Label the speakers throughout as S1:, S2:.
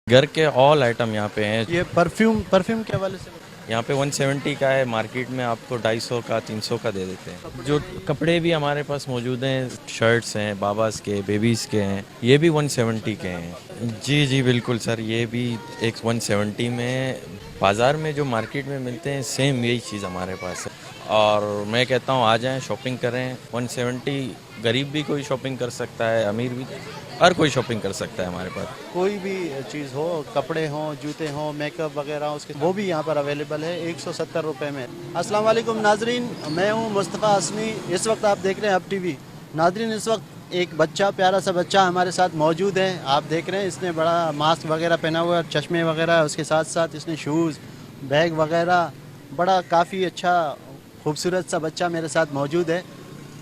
S1: घर के all item यहाँ पे हैं।
S2: ये परफ्यूम परफ्यूम के हवाले से
S1: यहाँ पे 170 का है, मार्केट में आपको 250 का 300 का दे देते हैं। जो कपड़े भी हमारे पास मौजूद हैं, शर्ट्स हैं, बाबास के, बेबीज़ के हैं, ये भी 170 के हैं। जी जी बिल्कुल सर, ये भी एक 170 में। बाज़ार में जो मार्केट में मिलते हैं सेम यही चीज़ हमारे पास है। और मैं कहता हूँ आ जाएं, शॉपिंग करें। 170 गरीब भी कोई शॉपिंग कर सकता है, अमीर भी, हर कोई शॉपिंग कर सकता है हमारे पास।
S2: कोई भी चीज़ हो, कपड़े हों, जूते हों, मेकअप वगैरह उसके वो भी यहाँ पर अवेलेबल है 170 रुपये में। अस्सलाम वालेकुम नाजरीन, मैं हूँ मुस्तफ़ा असमी। इस वक्त आप देख रहे हैं अब टीवी। नाजरीन, इस वक्त एक बच्चा, प्यारा सा बच्चा हमारे साथ मौजूद है। आप देख रहे हैं इसने बड़ा मास्क वगैरह पहना हुआ है, चश्मे वगैरह, उसके साथ साथ इसने शूज़, बैग वगैरह, बड़ा काफ़ी अच्छा खूबसूरत सा बच्चा मेरे साथ मौजूद है।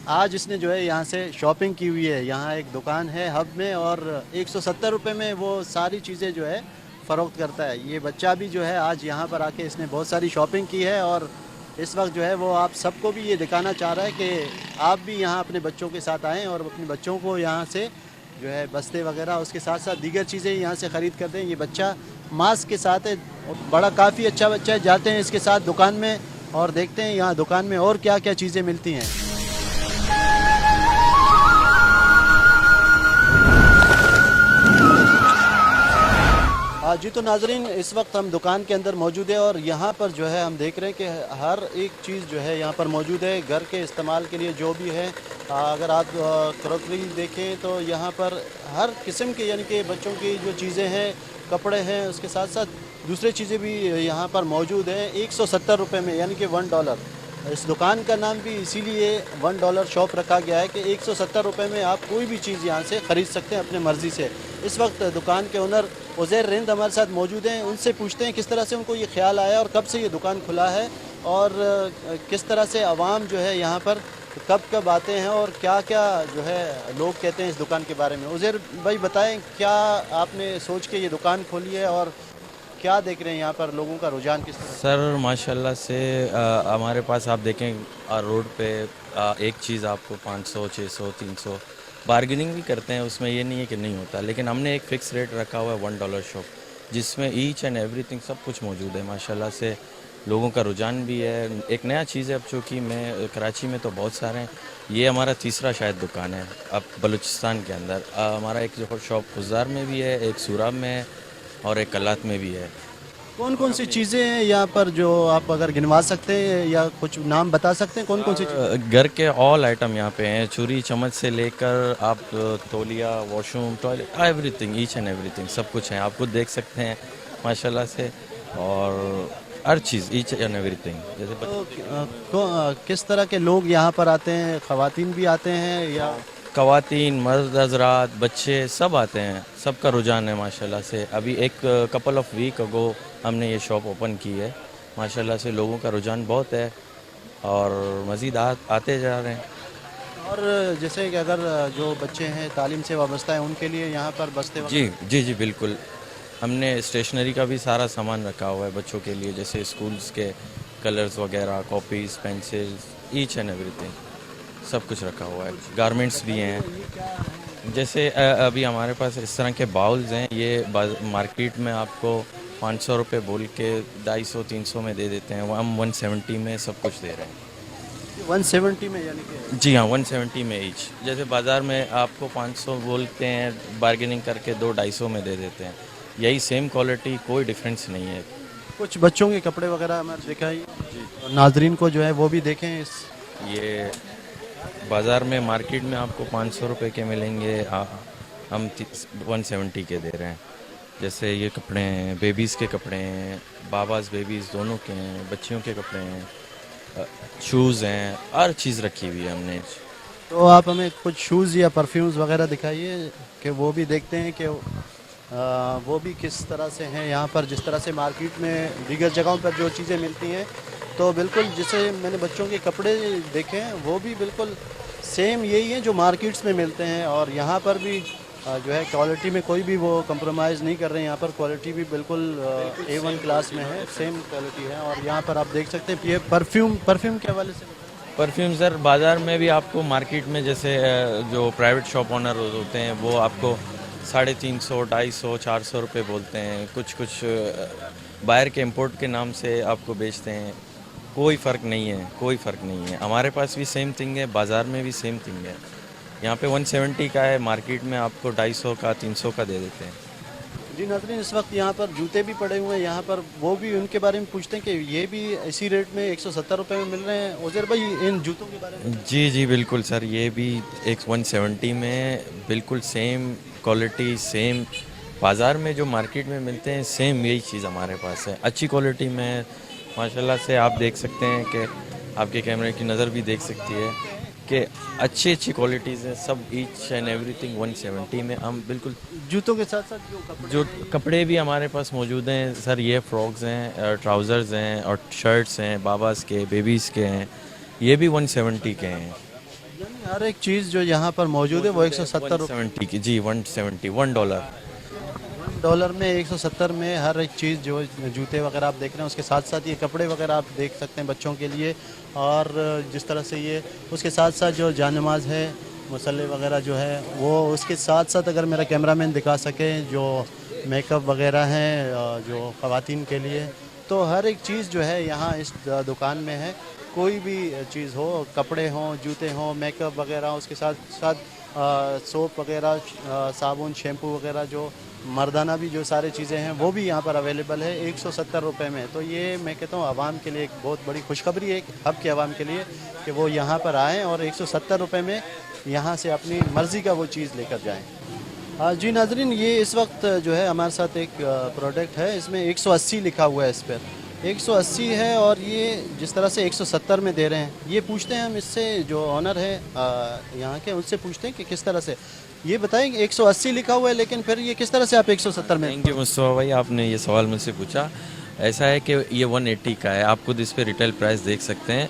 S2: आज इसने जो है यहाँ से शॉपिंग की हुई है। यहाँ एक दुकान है हब में और 170 रुपये में वो सारी चीज़ें जो है फ़रोख्त करता है। ये बच्चा भी जो है आज यहाँ पर आके इसने बहुत सारी शॉपिंग की है और इस वक्त जो है वो आप सबको भी ये दिखाना चाह रहा है कि आप भी यहाँ अपने बच्चों के साथ आएँ और अपने बच्चों को यहाँ से जो है बस्ते वगैरह, उसके साथ साथ दीगर चीज़ें यहाँ से ख़रीद कर दें। ये बच्चा मास्क के साथ है, बड़ा काफ़ी अच्छा बच्चा है। जाते हैं इसके साथ दुकान में और देखते हैं यहाँ दुकान में और क्या क्या चीज़ें मिलती हैं। जी तो नाजरीन, इस वक्त हम दुकान के अंदर मौजूद है और यहाँ पर जो है हम देख रहे हैं कि हर एक चीज़ जो है यहाँ पर मौजूद है घर के इस्तेमाल के लिए जो भी है। अगर आप क्रॉकरी देखें तो यहाँ पर हर किस्म के, यानी कि बच्चों की जो चीज़ें हैं, कपड़े हैं, उसके साथ साथ दूसरी चीज़ें भी यहाँ पर मौजूद हैं 170 रुपये में, यानी कि $1। इस दुकान का नाम भी इसीलिए $1 शॉप रखा गया है कि 170 रुपये में आप कोई भी चीज़ यहाँ से ख़रीद सकते हैं अपने मर्ज़ी से। इस वक्त दुकान के ओनर उज़ैर रिंद हमारे साथ मौजूद हैं। उनसे पूछते हैं किस तरह से उनको ये ख्याल आया और कब से ये दुकान खुला है और किस तरह से आवाम जो है यहाँ पर कब कब आते हैं और क्या क्या जो है लोग कहते हैं इस दुकान के बारे में। उज़ैर भाई बताएं, क्या आपने सोच के ये दुकान खोली है और क्या देख रहे हैं यहाँ पर लोगों का रुझान किस तरह?
S1: सर माशाल्लाह से हमारे पास आप देखें रोड पे एक चीज़ आपको 500, 600, 300 बार्गेनिंग भी करते हैं, उसमें ये नहीं है कि नहीं होता, लेकिन हमने एक फ़िक्स रेट रखा हुआ है $1 शॉप, जिसमें ईच एंड एवरीथिंग सब कुछ मौजूद है। माशाल्लाह से लोगों का रुझान भी है। एक नया चीज़ है, अब चूँकि मैं कराची में तो बहुत सारे हैं, ये हमारा तीसरा शायद दुकान है अब बलूचिस्तान के अंदर। हमारा एक जो शॉप खुजार में भी है, एक सूराब में है और एक कलात में भी है।
S2: कौन कौन सी चीज़ें हैं यहाँ पर जो आप अगर गिनवा सकते हैं या कुछ नाम बता सकते हैं, कौन कौन सी चीज़ें?
S1: घर के ऑल आइटम यहाँ पे हैं, छुरी चम्मच से लेकर आप तौलिया, washroom, toilet, everything, each and everything सब कुछ है। आप खुद देख सकते हैं माशाल्लाह से। और हर चीज़ ईच एंड एवरीथिंग जैसे
S2: किस तरह के लोग यहाँ पर आते हैं? ख़वातीन भी आते हैं या?
S1: ख़वातीन, मर्द हज़रात, बच्चे सब आते हैं, सबका रुझान है माशाल्लाह से। अभी एक कपल ऑफ वीक अगो हमने ये शॉप ओपन की है। माशाल्लाह से लोगों का रुझान बहुत है और मज़ीद आते जा रहे हैं।
S2: और जैसे कि अगर जो बच्चे हैं तालीम से वाबस्ता है उनके लिए यहाँ पर बस्ते
S1: जी जी जी बिल्कुल, हमने स्टेशनरी का भी सारा सामान रखा हुआ है बच्चों के लिए, जैसे स्कूल्स के कलर्स वगैरह, copies, pencils, each and everything सब कुछ रखा हुआ है। गारमेंट्स भी हैं, जैसे अभी हमारे पास इस तरह के बाउल्स हैं। ये मार्केट में आपको 500 रुपये बोल के 250, 300 में दे देते हैं, हम 170 में सब कुछ दे रहे हैं।
S2: 170 में, यानी कि?
S1: जी हाँ, 170 में ईच। जैसे बाज़ार में आपको 500 बोलते हैं, बार्गेनिंग करके 200-250 में दे देते हैं। यही सेम क्वालिटी, कोई डिफरेंस नहीं है।
S2: कुछ बच्चों के कपड़े वगैरह हमें दिखाइए और नाजरीन को जो है वो भी देखें।
S1: ये बाज़ार में मार्केट में आपको 500 रुपये के मिलेंगे, हम 170 के दे रहे हैं। जैसे ये कपड़े हैं, बेबीज़ के कपड़े हैं, बाबास बेबीज़ दोनों के हैं, बच्चियों के कपड़े हैं, शूज़ हैं, हर चीज़ रखी हुई है हमने।
S2: तो आप हमें कुछ शूज़ या परफ्यूम्स वगैरह दिखाइए कि वो भी देखते हैं कि वो भी किस तरह से हैं यहाँ पर, जिस तरह से मार्केट में दीगर जगहों पर जो चीज़ें मिलती हैं। तो बिल्कुल जैसे मैंने बच्चों के कपड़े देखे हैं वो भी बिल्कुल सेम यही हैं जो मार्केट्स में मिलते हैं और यहाँ पर भी जो है क्वालिटी में कोई भी वो कंप्रोमाइज़ नहीं कर रहे हैं। यहाँ पर क्वालिटी भी बिल्कुल A1 क्लास में है, सेम क्वालिटी है। और यहाँ पर आप देख सकते हैं ये परफ्यूम के हवाले से
S1: परफ्यूम सर बाज़ार में भी आपको मार्केट में जैसे जो प्राइवेट शॉप ओनर होते हैं वो आपको 350, 250, 400 रुपये बोलते हैं। कुछ कुछ बाहर के इंपोर्ट के नाम से आपको बेचते हैं। कोई फ़र्क नहीं है, कोई फ़र्क नहीं है। हमारे पास भी सेम थिंग है, बाज़ार में भी सेम थिंग है। यहाँ पे 170 का है, मार्केट में आपको 250 का 300 का दे देते हैं।
S2: जी नाज़रीन, इस वक्त यहाँ पर जूते भी पड़े हुए हैं यहाँ पर, वो भी उनके बारे में पूछते हैं कि ये भी इसी रेट में 170 रुपये में मिल रहे हैं। उज़ैर भाई, इन जूतों के बारे में।
S1: जी जी बिल्कुल सर, ये भी एक 170 में बिल्कुल सेम क्वालिटी, सेम बाज़ार में जो मार्केट में मिलते हैं सेम यही चीज़ हमारे पास है, अच्छी क्वालिटी में। माशाल्लाह से आप देख सकते हैं कि आपके कैमरे की नज़र भी देख सकती है कि अच्छी अच्छी क्वालिटीज़ हैं सब, ईच एंड एवरीथिंग 170 में। हम बिल्कुल
S2: जूतों के साथ साथ जो कपड़े
S1: जो कपड़े भी हमारे पास मौजूद हैं सर, ये फ्रॉक्स हैं, ट्राउज़र्स हैं और शर्ट्स हैं, बाबास के, बेबीज़ के हैं, ये भी 170 के हैं।
S2: यानी हर एक चीज़ जो यहाँ पर मौजूद है वो 170 रुपये
S1: 170 की जी, 170, $1।
S2: डॉलर में 170 में हर एक चीज़ जो जूते वगैरह आप देख रहे हैं, उसके साथ साथ ये कपड़े वगैरह आप देख सकते हैं बच्चों के लिए। और जिस तरह से ये उसके साथ साथ जो जानमाज है, मसल्ले वगैरह जो है वो, उसके साथ साथ अगर मेरा कैमरामैन दिखा सके जो मेकअप वगैरह हैं जो ख़वातीन के लिए, तो हर एक चीज़ जो है यहाँ इस दुकान में है। कोई भी चीज़ हो, कपड़े हों, जूते हों, मेकअप वगैरह, उसके साथ साथ सोप वगैरह, साबुन, शैम्पू वगैरह, जो मर्दाना भी जो सारी चीज़ें हैं वो भी यहाँ पर अवेलेबल है 170 रुपये में। तो ये मैं कहता हूँ आवाम के लिए एक बहुत बड़ी खुशखबरी है, हब के आवाम के लिए, कि वो यहाँ पर आएँ और 170 रुपये में यहाँ से अपनी मर्ज़ी का वो चीज़ लेकर जाएँ। जी नाज़रीन, ये इस वक्त जो है हमारे साथ एक प्रोडक्ट है, इसमें 180 लिखा हुआ है, इस पर 180 है और ये जिस तरह से 170 में दे रहे हैं, ये पूछते हैं हम इससे, जो ऑनर है यहाँ के, उनसे पूछते हैं कि किस तरह से ये बताएंगे। 180 लिखा हुआ है लेकिन फिर ये किस तरह से आप 170 में।
S1: थैंक यू मुस्तफा भाई, आपने ये सवाल मुझसे पूछा। ऐसा है कि ये 180 का है, आप खुद इस पे रिटेल प्राइस देख सकते हैं।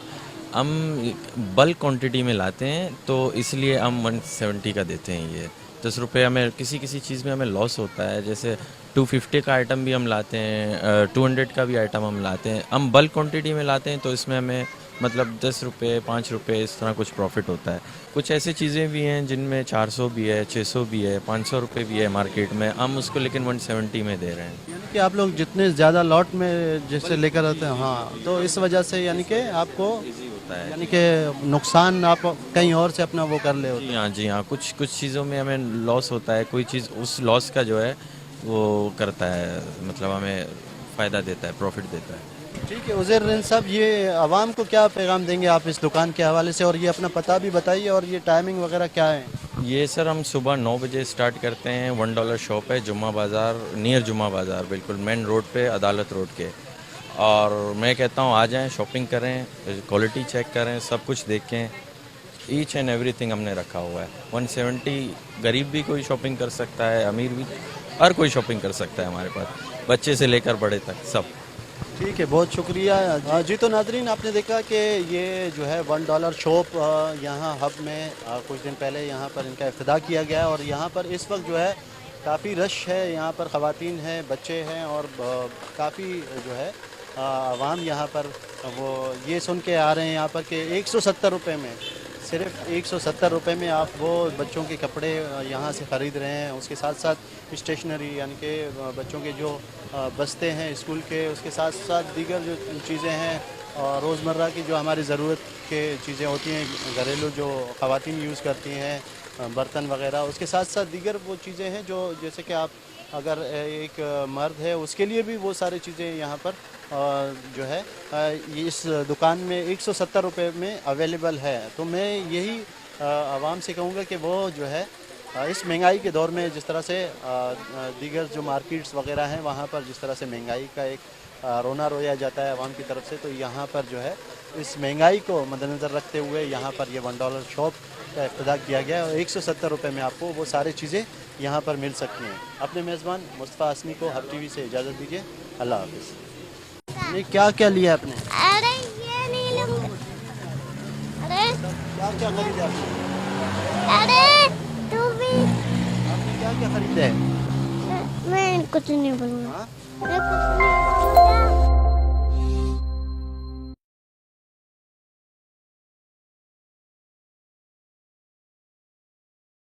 S1: हम बल्क क्वांटिटी में लाते हैं तो इसलिए हम 170 का देते हैं। ये 10 रुपये हमें किसी किसी चीज़ में हमें लॉस होता है, जैसे 250 का आइटम भी हम लाते हैं, 200 का भी आइटम हम लाते हैं। हम बल्क क्वांटिटी में लाते हैं तो इसमें हमें मतलब 10 रुपये, 5 रुपये इस तरह कुछ प्रॉफिट होता है। कुछ ऐसी चीज़ें भी हैं जिनमें 400 भी है, 600 भी है, 500 रुपये भी है मार्केट में, हम उसको लेकिन 170 में दे रहे हैं।
S2: यानी कि आप लोग जितने ज़्यादा लॉट में जैसे लेकर आते हैं, हाँ, तो इस वजह से यानी कि आपको
S1: ईजी होता है।
S2: यानी कि नुकसान आप कहीं और से अपना वो कर ले होते हैं।
S1: जी हाँ, जी हाँ, कुछ कुछ चीज़ों में हमें लॉस होता है, कोई चीज़ उस लॉस का जो है वो करता है, मतलब हमें फ़ायदा देता है, प्रॉफिट देता है।
S2: ठीक है उज़ैर साहब, ये आवाम को क्या पैगाम देंगे आप इस दुकान के हवाले से, और ये अपना पता भी बताइए और ये टाइमिंग वगैरह क्या है।
S1: ये सर हम सुबह 9 बजे स्टार्ट करते हैं। $1 शॉप है, जुम्मा बाज़ार, नियर जुम्मा बाज़ार, बिल्कुल मेन रोड पे, अदालत रोड के। और मैं कहता हूँ आ जाएं, शॉपिंग करें, क्वालिटी चेक करें, सब कुछ देखें। ईच एंड एवरीथिंग हमने रखा हुआ है। 170 गरीब भी कोई शॉपिंग कर सकता है, अमीर भी, हर कोई शॉपिंग कर सकता है हमारे पास, बच्चे से लेकर बड़े तक सब।
S2: ठीक है, बहुत शुक्रिया। जी तो नाजरीन, आपने देखा कि ये जो है $1 शॉप यहाँ हब में कुछ दिन पहले यहाँ पर इनका इफ्तिताह किया गया है और यहाँ पर इस वक्त जो है काफ़ी रश है, यहाँ पर ख़वातीन हैं, बच्चे हैं और काफ़ी जो है आवाम यहाँ पर वो ये सुन के आ रहे हैं यहाँ पर कि 170 रुपये में, सिर्फ 170 रुपये में आप वो बच्चों के कपड़े यहाँ से ख़रीद रहे हैं। उसके साथ साथ स्टेशनरी यानी कि बच्चों के जो बस्ते हैं स्कूल के, उसके साथ साथ दीगर जो चीज़ें हैं रोज़मर्रा की जो हमारी ज़रूरत के चीज़ें होती हैं, घरेलू जो ख़वातीन यूज़ करती हैं, बर्तन वगैरह, उसके साथ साथ दीगर वो चीज़ें हैं जो जैसे कि आप अगर एक मर्द है उसके लिए भी वो सारी चीज़ें यहाँ पर जो है इस दुकान में 170 रुपये में अवेलेबल है। तो मैं यही आवाम से कहूँगा कि वो जो है इस महंगाई के दौर में जिस तरह से दीगर जो मार्केट्स वगैरह हैं वहाँ पर जिस तरह से महंगाई का एक रोना रोया जाता है आवाम की तरफ से, तो यहाँ पर जो है इस महंगाई को मद्देनज़र रखते हुए यहाँ पर ये $1 शॉप का इफ्तिताह किया गया है और 170 रुपये में आपको वो सारी चीज़ें यहाँ पर मिल सकती हैं। अपने मेज़बान मुस्तफ़ा हसनी को हब टीवी से इजाज़त दीजिए। अल्लाह हाफ़िज़। ये क्या क्या लिया आपने?
S3: अरे ये नहीं लूंगा। अरे
S2: क्या क्या खरीदा आपने?
S3: अरे तू भी।
S2: आपने क्या क्या खरीदा है?
S3: मैं कुछ नहीं बोलूँगा।
S2: हाँ?
S3: मैं कुछ नहीं बोलूँगा।